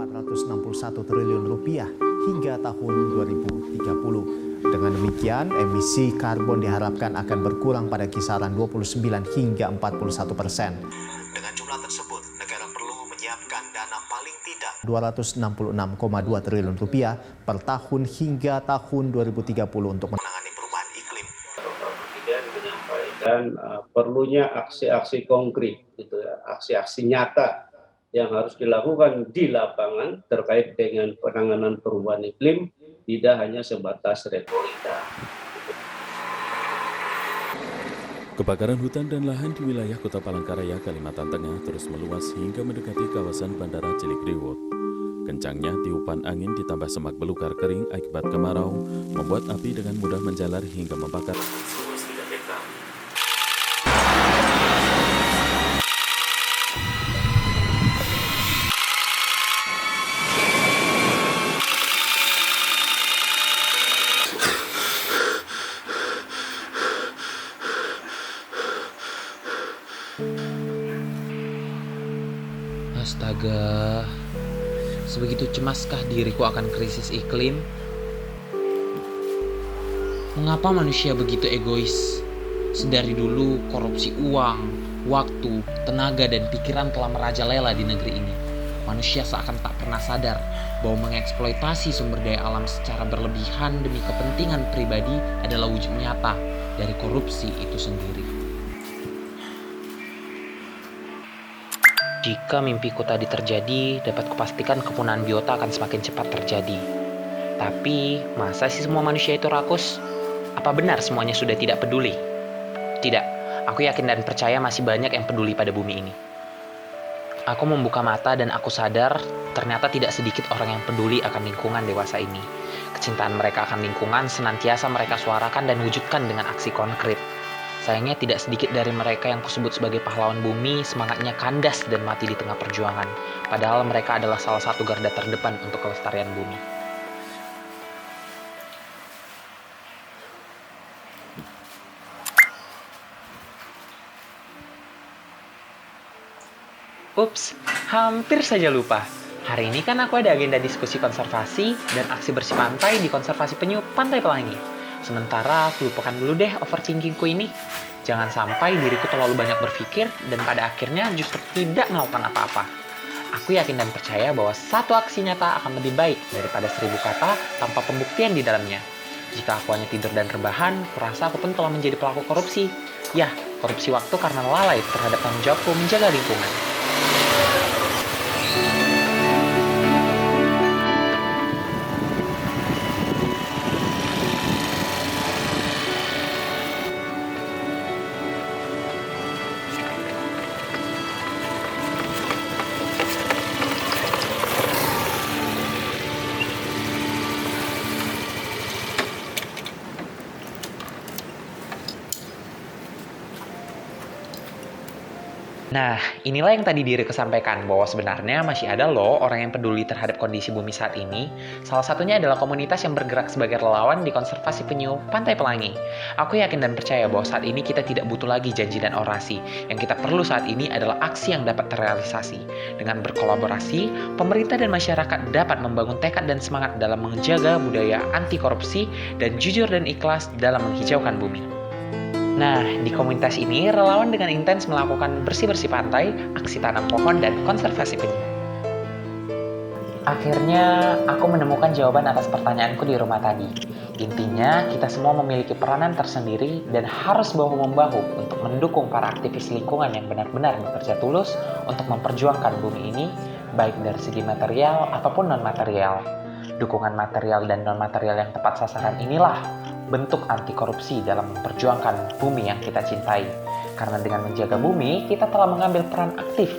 461 triliun rupiah hingga tahun 2030. Dengan demikian, emisi karbon diharapkan akan berkurang pada kisaran 29 hingga 41%. Dengan jumlah tersebut, negara perlu menyiapkan dana paling tidak 266,2 triliun rupiah per tahun hingga tahun 2030 untuk menangani perubahan iklim. Presiden menyampaikan perlunya aksi-aksi konkret, gitu ya, aksi-aksi nyata yang harus dilakukan di lapangan terkait dengan penanganan perubahan iklim, tidak hanya sebatas retorika. Kebakaran hutan dan lahan di wilayah Kota Palangkaraya, Kalimantan Tengah terus meluas hingga mendekati kawasan Bandara Cilikriwut. Kencangnya tiupan angin ditambah semak belukar kering akibat kemarau membuat api dengan mudah menjalar hingga membakar. Astaga, sebegitu cemaskah diriku akan krisis iklim? Mengapa manusia begitu egois? Sedari dulu korupsi uang, waktu, tenaga, dan pikiran telah merajalela di negeri ini. Manusia seakan tak pernah sadar bahwa mengeksploitasi sumber daya alam secara berlebihan demi kepentingan pribadi adalah wujud nyata dari korupsi itu sendiri. Jika mimpiku tadi terjadi, dapat kupastikan kepunahan biota akan semakin cepat terjadi. Tapi, masa sih semua manusia itu rakus? Apa benar semuanya sudah tidak peduli? Tidak, aku yakin dan percaya masih banyak yang peduli pada bumi ini. Aku membuka mata dan aku sadar, ternyata tidak sedikit orang yang peduli akan lingkungan dewasa ini. Kecintaan mereka akan lingkungan senantiasa mereka suarakan dan wujudkan dengan aksi konkret. Sayangnya tidak sedikit dari mereka yang kusebut sebagai pahlawan bumi semangatnya kandas dan mati di tengah perjuangan. Padahal mereka adalah salah satu garda terdepan untuk kelestarian bumi. Ups, hampir saja lupa. Hari ini kan aku ada agenda diskusi konservasi dan aksi bersih pantai di konservasi penyu Pantai Pelangi. Sementara aku lupakan dulu deh overthinkingku ini. Jangan sampai diriku terlalu banyak berpikir dan pada akhirnya justru tidak melakukan apa-apa. Aku yakin dan percaya bahwa satu aksi nyata akan lebih baik daripada 1000 kata tanpa pembuktian di dalamnya. Jika aku hanya tidur dan rebahan, kurasa aku pun telah menjadi pelaku korupsi. Ya, korupsi waktu karena lalai terhadap tanggung jawabku menjaga lingkungan. Nah, inilah yang tadi diriku sampaikan, bahwa sebenarnya masih ada loh orang yang peduli terhadap kondisi bumi saat ini. Salah satunya adalah komunitas yang bergerak sebagai relawan di konservasi penyu Pantai Pelangi. Aku yakin dan percaya bahwa saat ini kita tidak butuh lagi janji dan orasi. Yang kita perlu saat ini adalah aksi yang dapat terrealisasi. Dengan berkolaborasi, pemerintah dan masyarakat dapat membangun tekad dan semangat dalam menjaga budaya anti korupsi dan jujur dan ikhlas dalam menghijaukan bumi. Nah, di komunitas ini, relawan dengan intens melakukan bersih-bersih pantai, aksi tanam pohon, dan konservasi penyu. Akhirnya, aku menemukan jawaban atas pertanyaanku di rumah tadi. Intinya, kita semua memiliki peranan tersendiri dan harus bahu-membahu untuk mendukung para aktivis lingkungan yang benar-benar bekerja tulus untuk memperjuangkan bumi ini, baik dari segi material ataupun non-material. Dukungan material dan non-material yang tepat sasaran inilah bentuk anti korupsi dalam memperjuangkan bumi yang kita cintai. Karena dengan menjaga bumi, kita telah mengambil peran aktif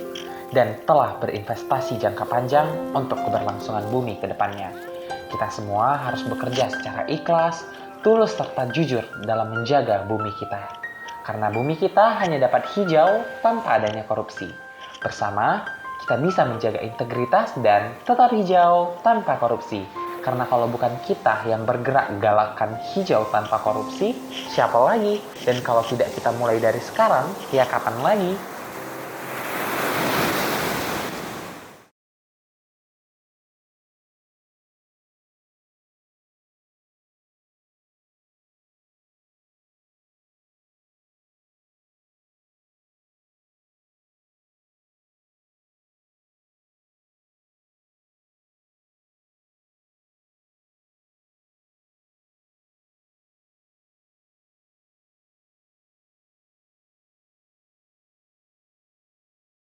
dan telah berinvestasi jangka panjang untuk keberlangsungan bumi ke depannya. Kita semua harus bekerja secara ikhlas, tulus serta jujur dalam menjaga bumi kita. Karena bumi kita hanya dapat hijau tanpa adanya korupsi. Bersama, kita bisa menjaga integritas dan tetap hijau tanpa korupsi. Karena kalau bukan kita yang bergerak galakan hijau tanpa korupsi, siapa lagi? Dan kalau tidak kita mulai dari sekarang, ya kapan lagi?